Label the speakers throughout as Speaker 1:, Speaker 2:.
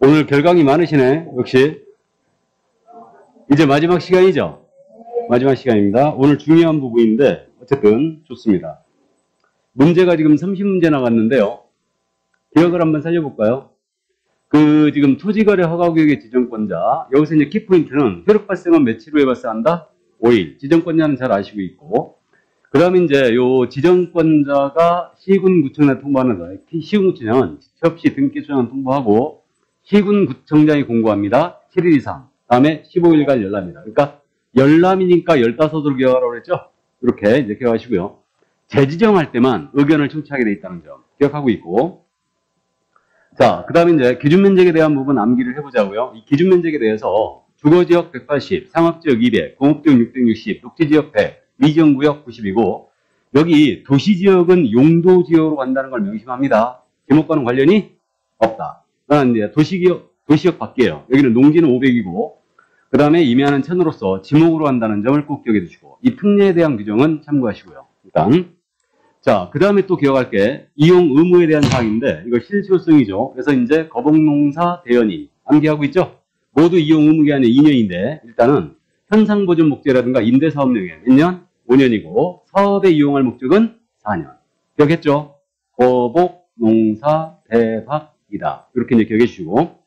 Speaker 1: 오늘 결강이 많으시네. 역시 이제 마지막 시간이죠. 마지막 시간입니다. 오늘 중요한 부분인데 어쨌든 좋습니다. 문제가 지금 30문제 나갔는데요. 기억을 한번 살려볼까요? 지금 토지거래 허가구역의 지정권자, 여기서 이제 키포인트는 효력 발생은 며칠 후에 발생한다? 5일. 지정권자는 잘 아시고 있고, 그 다음에 이제 요 지정권자가 시군구청에 통보하는 거예요. 시군구청은 없이 등기소장을 통보하고 시군구청장이 공고합니다. 7일 이상. 다음에 15일간 열람이다. 그러니까 열람이니까 15으로 기억하라고 그랬죠? 이렇게 이제 기억하시고요. 재지정할 때만 의견을 청취하게 돼 있다는 점 기억하고 있고, 자, 그 다음에 이제 기준면적에 대한 부분 암기를 해보자고요. 이 기준면적에 대해서 주거지역 180, 상업지역 200, 공업지역 660, 녹지지역 100, 위지역구역 90이고, 여기 도시지역은 용도지역으로 간다는 걸 명심합니다. 지목과는 관련이 없다. 그러나 이제 도시역 밖이에요. 여기는 농지는 500이고, 그 다음에 임야는 1000으로서 지목으로 한다는 점을 꼭 기억해 두시고, 이 특례에 대한 규정은 참고하시고요. 일단. 자, 그 다음에 또 기억할 게 이용 의무에 대한 사항인데 이거 실효성이죠. 그래서 이제 거복농사 대연이 암기하고 있죠. 모두 이용 의무 기간이 2년인데 일단은 현상보존 목적이라든가 임대사업용에 몇 년? 5년이고 사업에 이용할 목적은 4년. 기억했죠? 거복농사 대박이다. 이렇게 이제 기억해 주시고,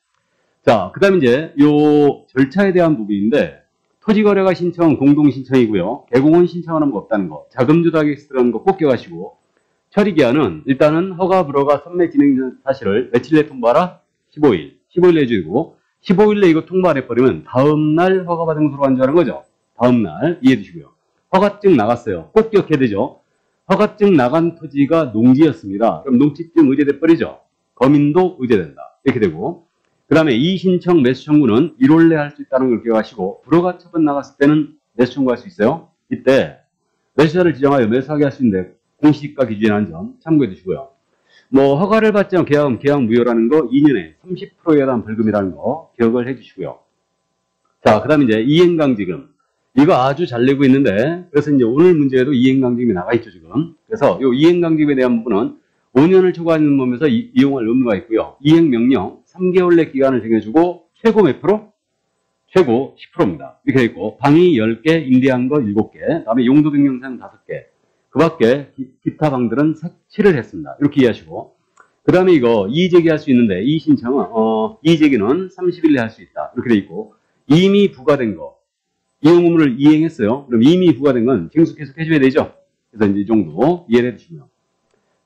Speaker 1: 자, 그 다음에 이제 요 절차에 대한 부분인데 토지거래가 신청은 공동신청이고요. 개공은 신청하는 거 없다는 거. 자금조달객스 들어가는 거 꼭 기억하시고, 처리기한은 일단은 허가 불허가 선매 진행 사실을 며칠 내에 통보하라? 15일. 15일 내에 주고, 15일 내에 이거 통보 안 해버리면 다음날 허가받은 것으로 간주하는 거죠. 다음날 이해해 주시고요. 허가증 나갔어요. 꼭 기억해야 되죠. 허가증 나간 토지가 농지였습니다. 그럼 농지증 의제돼 버리죠. 범인도 의제된다. 이렇게 되고, 그 다음에 이의신청 매수 청구는 1월 내에 할 수 있다는 걸 기억하시고, 불허가 처분 나갔을 때는 매수 청구할 수 있어요. 이때 매수자를 지정하여 매수하게 할 수 있는데 공시지가 기준이라는 점 참고해 주시고요. 뭐 허가를 받지 않은 계약 무효라는 거 2년에 30%에 대한 벌금이라는 거 기억을 해 주시고요. 자, 그 다음에 이제 이행강지금. 이거 아주 잘 내고 있는데, 그래서 이제 오늘 문제에도 이행강지금이 나가 있죠, 지금. 그래서 이 이행강지금에 대한 부분은 5년을 초과하는 범위에서 이용할 의무가 있고요. 이행명령 3개월 내 기간을 정해주고 최고 몇 프로? 최고 10%입니다. 이렇게 되어 있고, 방이 10개, 임대한 거 7개, 다음에 용도 변경사는 5개, 그 밖에 기타 방들은 색칠을 했습니다. 이렇게 이해하시고, 그 다음에 이거 이의제기할 수 있는데, 이의신청은 이의제기는 30일 내에 할 수 있다. 이렇게 되어 있고, 이미 부과된 거, 이용 의무를 이행했어요. 그럼 이미 부과된 건 징수 계속 해줘야 되죠. 그래서 이제 이 정도 이해를 해주시면.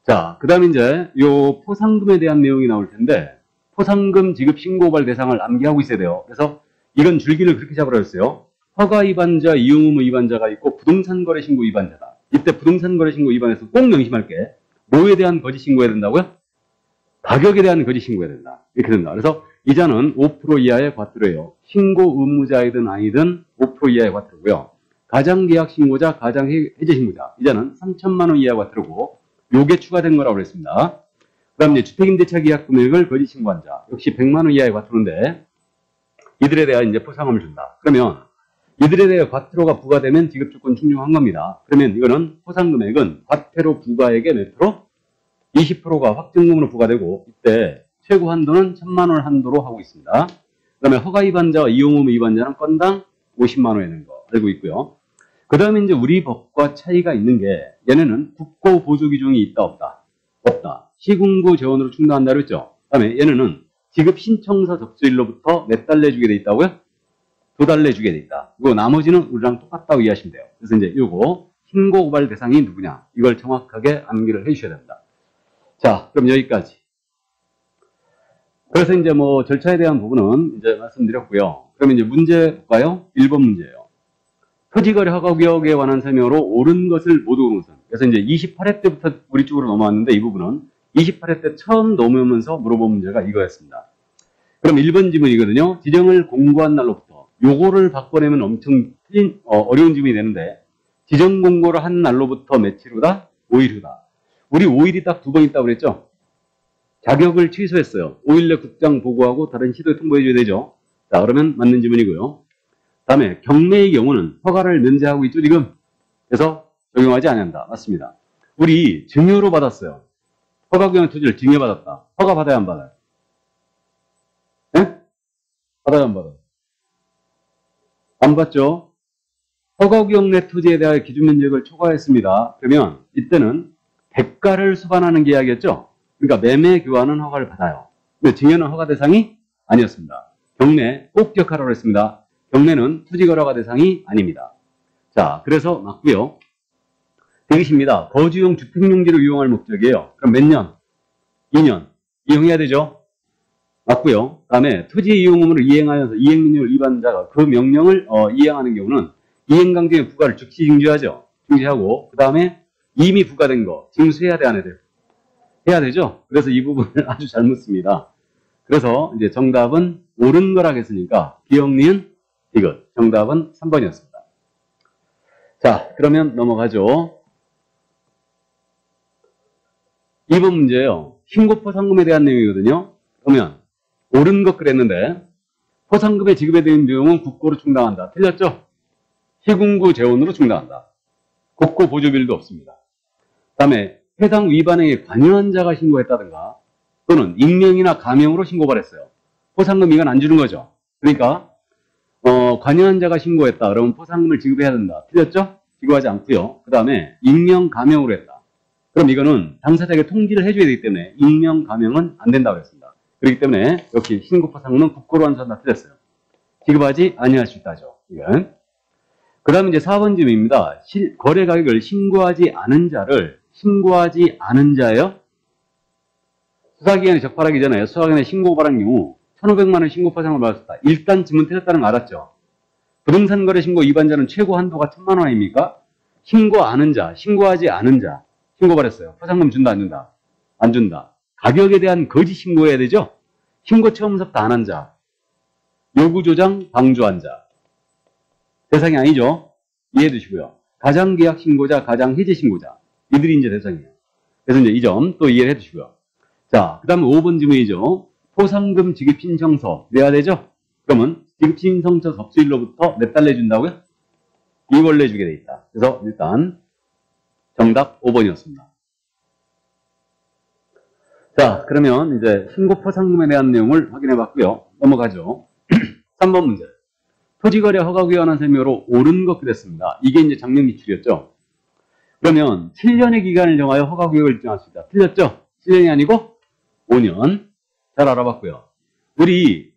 Speaker 1: 자, 그 다음에 이제 요 포상금에 대한 내용이 나올 텐데, 포상금 지급 신고발 대상을 암기하고 있어야 돼요. 그래서 이런 줄기를 그렇게 잡으라였어요. 허가 위반자, 이용 의무 위반자가 있고 부동산 거래 신고 위반자다. 이때 부동산 거래 신고 위반에서 꼭 명심할 게 뭐에 대한 거짓 신고해야 된다고요? 가격에 대한 거짓 신고해야 된다. 이렇게 된다. 그래서 이자는 5% 이하의 과태료예요. 신고 의무자이든 아니든 5% 이하의 과태료고요. 가장계약 신고자, 가장해제 신고자, 이자는 3천만 원 이하의 과태료고, 요게 추가된 거라고 그랬습니다. 그 다음 이제 주택임대차 계약 금액을 거짓 신고한 자, 역시 100만 원 이하의 과태료인데, 이들에 대한 이제 포상금을 준다. 그러면 이들에 대해 과태료가 부과되면 지급조건 충족한 겁니다. 그러면 이거는 포상금액은 과태료 부과액의 몇 프로? 20%가 확정금으로 부과되고, 이때 최고 한도는 1000만 원 한도로 하고 있습니다. 그 다음에 허가 위반자와 이용 의무 위반자는 건당 50만 원이라는 거 알고 있고요. 그 다음에 이제 우리 법과 차이가 있는 게, 얘네는 국고 보조 규정이 있다 없다? 없다. 시군구 재원으로 충당한다 그랬죠. 그 다음에 얘네는 지급 신청서 접수일로부터 몇 달 내주게 돼 있다고요? 2달 내주게 돼 있다. 이거 나머지는 우리랑 똑같다고 이해하시면 돼요. 그래서 이제 이거 신고 고발 대상이 누구냐, 이걸 정확하게 암기를 해 주셔야 됩니다. 자, 그럼 여기까지. 그래서 이제 뭐 절차에 대한 부분은 이제 말씀드렸고요. 그러면 이제 문제 볼까요? 1번 문제예요. 토지거래 허가구역에 관한 설명으로 옳은 것을 모두 옳은 것은. 그래서 이제 28회 때부터 우리 쪽으로 넘어왔는데, 이 부분은 28회 때 처음 넘어오면서 물어본 문제가 이거였습니다. 그럼 1번 지문이거든요. 지정을 공고한 날로부터. 요거를 바꿔내면 엄청 어려운 지문이 되는데, 지정 공고를 한 날로부터 며칠 후다? 5일 후다. 우리 5일이 딱 2번 있다고 그랬죠? 자격을 취소했어요. 5일 내 국장 보고하고 다른 시도에 통보해줘야 되죠. 자, 그러면 맞는 지문이고요. 다음에 경매의 경우는 허가를 면제하고 있죠, 지금. 그래서 적용하지 않는다. 맞습니다. 우리 증여로 받았어요. 허가구역 토지를 증여받았다. 허가 받아야 안 받아요? 네? 받아요, 안 받아요? 안 받죠? 허가구역 내 토지에 대하여 기준 면적을 초과했습니다. 그러면 이때는 대가를 수반하는 계약이었죠? 그러니까 매매 교환은 허가를 받아요. 근데 증여는 허가 대상이 아니었습니다. 경매 꼭 기억하라고 했습니다. 경매는 토지거래허가 대상이 아닙니다. 자, 그래서 맞고요. 대기시입니다. 거주용 주택용지로 이용할 목적이에요. 그럼 몇 년? 2년. 이용해야 되죠? 맞고요. 다음에 토지 이용 의무를 이행하여서 이행명령을 위반자가 그 명령을 이행하는 경우는 이행강제의 부과를 즉시 징수하죠. 징수하고 그 다음에 이미 부과된 거 징수해야 돼, 안 해야 돼요? 해야 되죠? 그래서 이 부분을 아주 잘 묻습니다. 그래서 이제 정답은 옳은 거라고 했으니까 기억니은 이것. 정답은 3번이었습니다. 자, 그러면 넘어가죠. 2번 문제예요. 신고 포상금에 대한 내용이거든요. 그러면 옳은 것 그랬는데 포상금의 지급에 대한 비용은 국고로 충당한다. 틀렸죠? 시군구 재원으로 충당한다. 국고 보조비율도 없습니다. 다음에 해당 위반행위에 관여한 자가 신고했다든가 또는 익명이나 가명으로 신고를 했어요. 포상금 이건 안 주는 거죠. 그러니까 관여한 자가 신고했다. 그러면 포상금을 지급해야 된다. 틀렸죠? 지급하지 않고요. 그 다음에 익명, 가명으로 했다. 그럼 이거는 당사자에게 통지를 해줘야 되기 때문에 익명, 가명은 안 된다고 했습니다. 그렇기 때문에 역시 신고 포상금은 국고로 환수한다. 틀렸어요. 지급하지 아니할 수 있다죠. 이건. 그 다음에 이제 4번 질문입니다. 거래 가격을 신고하지 않은 자예요. 수사기간에 적발하기 전에 수사기간에 신고 고발한 경우 1,500만 원 신고 포상을 받았다. 일단 지문 틀렸다는 거 알았죠? 부동산 거래 신고 위반자는 최고 한도가 1,000만 원 아닙니까? 신고하지 않은 자, 신고 받았어요. 포상금 준다, 안 준다? 안 준다. 가격에 대한 거짓 신고해야 되죠? 신고 처음부터 안 한 자, 요구 조장, 방조한 자. 대상이 아니죠? 이해해 두시고요. 가장계약 신고자, 가장해지 신고자. 이들이 이제 대상이에요. 그래서 이제 이 점 또 이해해 두시고요. 자, 그 다음 5번 질문이죠. 포상금 지급 신청서 내야 되죠? 그러면 지급 신청서 접수일로부터 몇 달 내준다고요? 2월 내주게 돼 있다. 그래서 일단 정답 5번이었습니다. 자, 그러면 이제 신고 포상금에 대한 내용을 확인해 봤고요. 넘어가죠. 3번 문제. 토지거래 허가구역한 설명으로 옳은 것 그랬습니다. 이게 이제 작년 기출이었죠. 그러면 7년의 기간을 정하여 허가구역을 일정할 수 있다. 틀렸죠? 7년이 아니고 5년. 잘 알아봤고요. 우리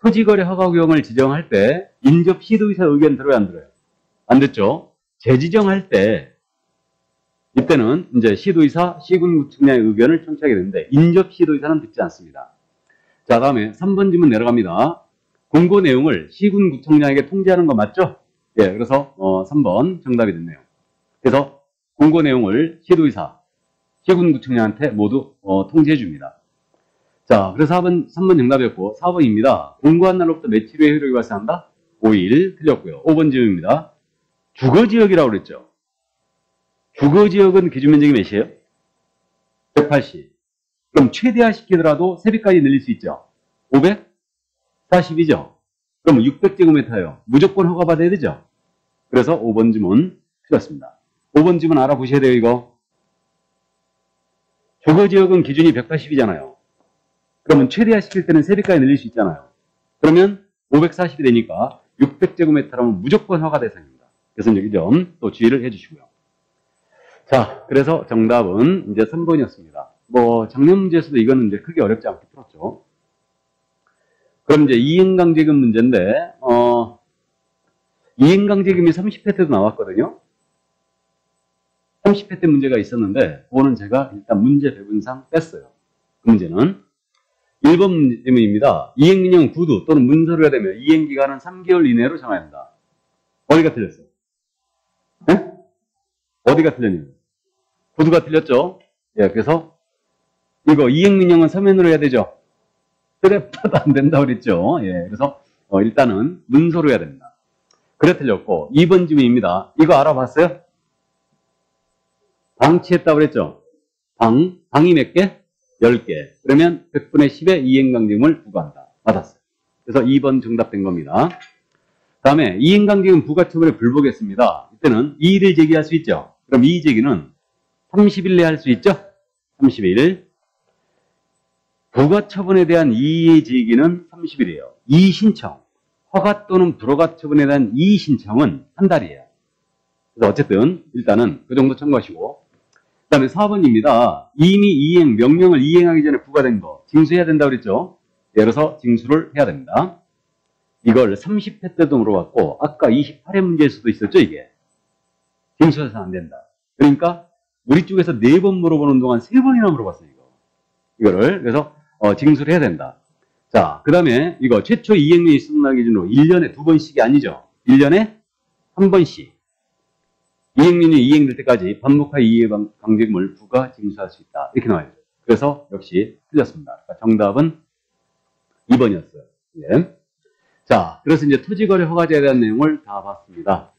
Speaker 1: 토지거래 허가구역을 지정할 때 인접 시도의사 의견 들어요, 안 들어요? 안 듣죠? 재지정할 때 이때는 이제 시도의사, 시군구청장의 의견을 청취하게 되는데 인접 시도의사는 듣지 않습니다. 자, 다음에 3번 질문 내려갑니다. 공고 내용을 시군구청장에게 통지하는 거 맞죠? 예, 그래서 3번 정답이 됐네요. 그래서 공고 내용을 시도의사, 시군구청장한테 모두 통지해 줍니다. 자, 그래서 3번 정답이었고 4번입니다. 공고한 날로부터 며칠 후에 효력이 발생한다? 5일 틀렸고요. 5번 질문입니다. 주거지역이라고 그랬죠? 주거지역은 기준면적이 몇이에요? 180. 그럼 최대화 시키더라도 3배까지 늘릴 수 있죠? 540이죠? 그럼 600제곱미터예요. 무조건 허가받아야 되죠? 그래서 5번 질문 틀렸습니다. 5번 질문 알아보셔야 돼요, 이거. 주거지역은 기준이 180이잖아요. 그러면 최대화 시킬 때는 3배까지 늘릴 수 있잖아요. 그러면 540이 되니까 600제곱미터라면 무조건 허가 대상입니다. 그래서 이제 이 점 또 주의를 해주시고요. 자, 그래서 정답은 이제 3번이었습니다. 뭐 작년 문제에서도 이거는 이제 크게 어렵지 않게 풀었죠. 그럼 이제 이행강제금 문제인데 이행강제금이 30회 때도 나왔거든요. 30회 때 문제가 있었는데 그거는 제가 일단 문제 배분상 뺐어요. 그 문제는 1번 질문입니다. 이행명령 구두 또는 문서류가 되면 이행기간은 3개월 이내로 정해야 한다. 어디가 틀렸어요? 네? 어디가 틀렸냐고요? 구두가 틀렸죠? 예, 그래서 이거 이행명령은 서면으로 해야 되죠? 그래도 안 된다고 그랬죠? 예, 그래서 일단은 문서로 해야 됩니다. 그래 틀렸고 2번 질문입니다. 이거 알아봤어요? 방치했다고 그랬죠? 방이 몇 개? 10개. 그러면 100분의 10의 이행강제금을 부과한다. 맞았어요. 그래서 2번 정답된 겁니다. 다음에 이행강제금 부과처분에 불복했습니다. 이때는 이의를 제기할 수 있죠. 그럼 이의 제기는 30일 내에 할 수 있죠? 30일. 부가 처분에 대한 이의 제기는 30일이에요. 이의 신청, 허가 또는 불허가 처분에 대한 이의 신청은 한 달이에요. 그래서 어쨌든 일단은 그 정도 참고하시고, 그 다음에 4번입니다. 이미 이행, 명령을 이행하기 전에 부과된 거 징수해야 된다고 그랬죠? 예를 들어서 징수를 해야 됩니다. 이걸 30회 때도 물어봤고 아까 28회 문제에서도 있었죠, 이게. 징수해서는 안 된다. 그러니까 우리 쪽에서 4번 물어보는 동안 3번이나 물어봤어요, 이거를. 그래서 징수를 해야 된다. 자, 그 다음에 이거 최초 이행률이 수납 기준으로 1년에 2번씩이 아니죠. 1년에 1번씩. 이행률이 이행될 때까지 반복하여 이해 강제금을 부과 징수할 수 있다. 이렇게 나와요. 그래서 역시 틀렸습니다. 그러니까 정답은 2번이었어요. 예. 자, 그래서 이제 토지거래 허가제에 대한 내용을 다 봤습니다.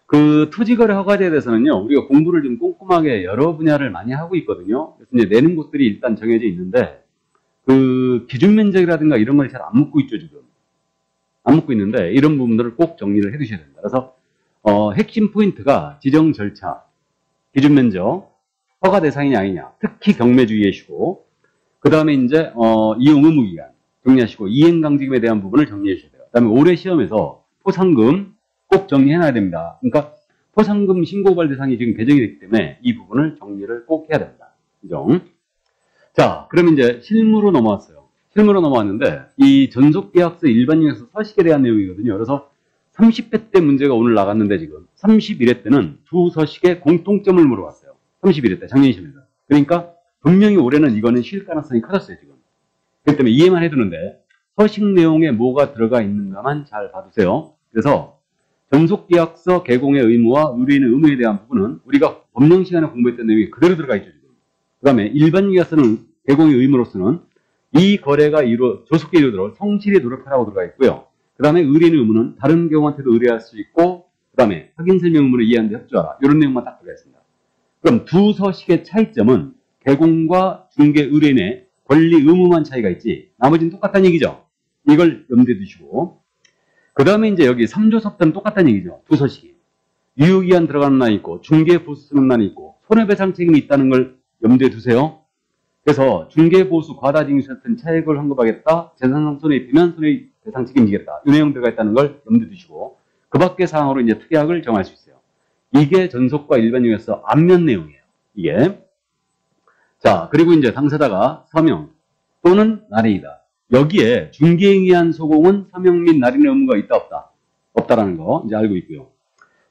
Speaker 1: 그 토지거래 허가제에 대해서는요, 우리가 공부를 좀 꼼꼼하게 여러 분야를 많이 하고 있거든요. 그래서 이제 내는 곳들이 일단 정해져 있는데, 그 기준 면적이라든가 이런 걸 잘 안 묻고 있죠, 지금. 안 묻고 있는데, 이런 부분들을 꼭 정리를 해 두셔야 됩니다. 그래서, 핵심 포인트가 지정 절차, 기준 면적, 허가 대상이냐 아니냐, 특히 경매 주의하시고, 그 다음에 이제, 이용 의무 기간 정리하시고, 이행 강제금에 대한 부분을 정리해 주셔야 돼요. 그 다음에 올해 시험에서 포상금 꼭 정리해놔야 됩니다. 그러니까 포상금 신고발 대상이 지금 개정이 됐기 때문에 이 부분을 정리를 꼭 해야 됩니다. 그죠? 자, 그럼 이제 실무로 넘어왔어요. 실무로 넘어왔는데 이 전속계약서 일반인에서 서식에 대한 내용이거든요. 그래서 30회 때 문제가 오늘 나갔는데 지금 31회 때는 두 서식의 공통점을 물어봤어요. 31회 때 작년 시험에서. 그러니까 분명히 올해는 이거는 쉴 가능성이 커졌어요, 지금. 그렇기 때문에 이해만 해두는데 서식 내용에 뭐가 들어가 있는가만 잘 봐두세요. 그래서 전속계약서 개공의 의무와 의뢰인의 의무에 대한 부분은 우리가 법령 시간에 공부했던 내용이 그대로 들어가 있죠, 지금. 그 다음에 일반 계약서는 개공의 의무로서는 이 거래가 조속히 이루어지도록 성실히 노력하라고 들어가 있고요. 그 다음에 의뢰인의 의무는 다른 경우한테도 의뢰할 수 있고, 그 다음에 확인 설명 의무를 이해하는 데 협조하라. 이런 내용만 딱 들어가 있습니다. 그럼 두 서식의 차이점은 개공과 중개 의뢰인의 권리 의무만 차이가 있지, 나머지는 똑같다는 얘기죠. 이걸 염두에 두시고, 그 다음에 이제 여기 3조섭들은 똑같다는 얘기죠. 두 서식이. 유효기한 들어가는 난이 있고, 중개보수 쓰는 난이 있고, 손해배상 책임이 있다는 걸 염두에 두세요. 그래서 중개보수 과다징수 같은 차액을 환급하겠다, 재산상 손해 입히면 손해배상 책임지겠다. 이 내용 들어가 있다는 걸 염두에 두시고, 그 밖의 사항으로 이제 특약을 정할 수 있어요. 이게 전속과 일반형에서 앞면 내용이에요. 이게. 자, 그리고 이제 당사자가 서명 또는 날인이다. 여기에 중개행위에 의한 소공은 서명 및 날인의 의무가 있다 없다? 없다라는 거 이제 알고 있고요.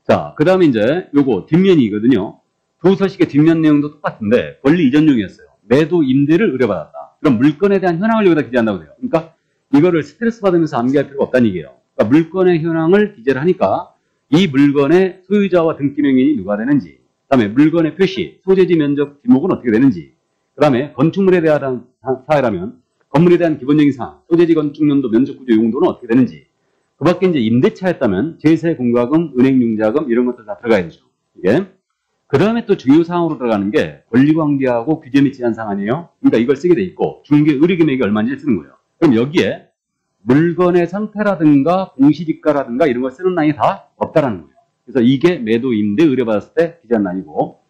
Speaker 1: 자, 그 다음에 이제 요거 뒷면이거든요. 두 서식의 뒷면 내용도 똑같은데 권리 이전용이었어요. 매도 임대를 의뢰받았다. 그럼 물건에 대한 현황을 여기다 기재한다고 돼요. 그러니까 이거를 스트레스 받으면서 암기할 필요가 없다는 얘기예요. 그러니까 물건의 현황을 기재를 하니까 이 물건의 소유자와 등기 명인이 누가 되는지, 그 다음에 물건의 표시, 소재지 면적 지목은 어떻게 되는지, 그 다음에 건축물에 대한 사회라면 건물에 대한 기본적인 사항, 소재지 건축연도 면적 구조 용도는 어떻게 되는지, 그 밖에 이제 임대차였다면 제세 공과금, 은행 융자금 이런 것들 다 들어가야 되죠. 이게. 그 다음에 또 중요 사항으로 들어가는 게 권리관계하고 규제 및 제한 사항 아니에요? 그러니까 이걸 쓰게 돼 있고 중개 의뢰 금액이 얼마인지 쓰는 거예요. 그럼 여기에 물건의 상태라든가 공시지가라든가 이런 걸 쓰는 란이 다 없다라는 거예요. 그래서 이게 매도 임대 의뢰받았을 때 기재한 란이고,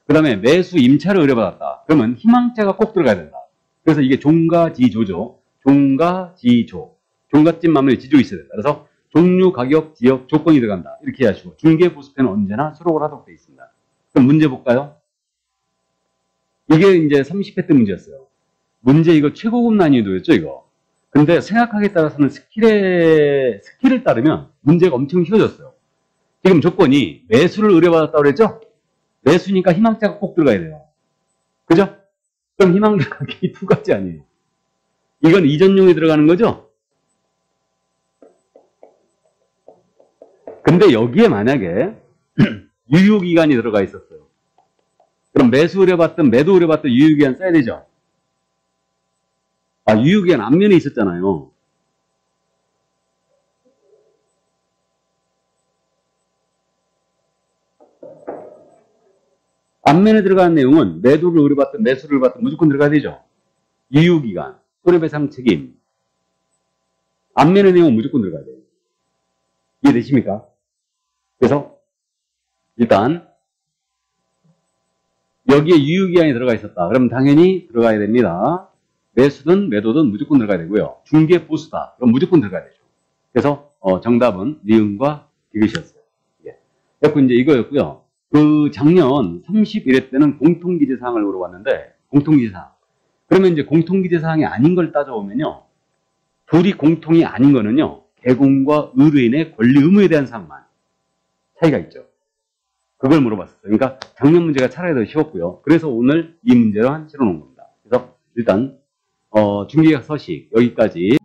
Speaker 1: 그 다음에 매수 임차를 의뢰받았다. 그러면 희망자가 꼭 들어가야 된다. 그래서 이게 종가지조죠. 종가지조. 종갓집 마무리 지조 있어야 된다. 그래서 종류, 가격, 지역, 조건이 들어간다. 이렇게 하시고 중개 보수표는 언제나 수록을 하도록 되어 있습니다. 그럼 문제 볼까요? 이게 이제 30회 때 문제였어요. 문제 이거 최고급 난이도였죠, 이거. 근데 생각하기에 따라서는 스킬을 따르면 문제가 엄청 쉬워졌어요. 지금 조건이 매수를 의뢰받았다고 그랬죠? 매수니까 희망자가 꼭 들어가야 돼요. 그죠? 그럼 희망자가 이 두 가지 아니에요. 이건 이전용에 들어가는 거죠? 근데 여기에 만약에 유효기간이 들어가 있었어요. 그럼 매수 의뢰받든 매도 의뢰받든 유효기간 써야 되죠? 아, 유효기간 앞면에 있었잖아요. 앞면에 들어가는 내용은 매도를 의뢰받든 매수를 받든 무조건 들어가야 되죠. 유효기간, 손해배상 책임. 앞면의 내용은 무조건 들어가야 돼요. 이해되십니까? 그래서 일단 여기에 유효기한이 들어가 있었다. 그럼 당연히 들어가야 됩니다. 매수든 매도든 무조건 들어가야 되고요. 중개 보수다. 그럼 무조건 들어가야 되죠. 그래서 정답은 니은과 디귿이었어요. 예. 그래서 이제 이거였고요. 그 작년 31회 때는 공통기재사항을 물어봤는데 공통기재사항. 그러면 이제 공통기재사항이 아닌 걸 따져보면요. 둘이 공통이 아닌 거는요. 개공과 의뢰인의 권리 의무에 대한 사항만 차이가 있죠. 그걸 물어봤어요. 그러니까 작년 문제가 차라리 더 쉬웠고요. 그래서 오늘 이 문제로 한 실어놓은 겁니다. 그래서 일단 중개계약 서식 여기까지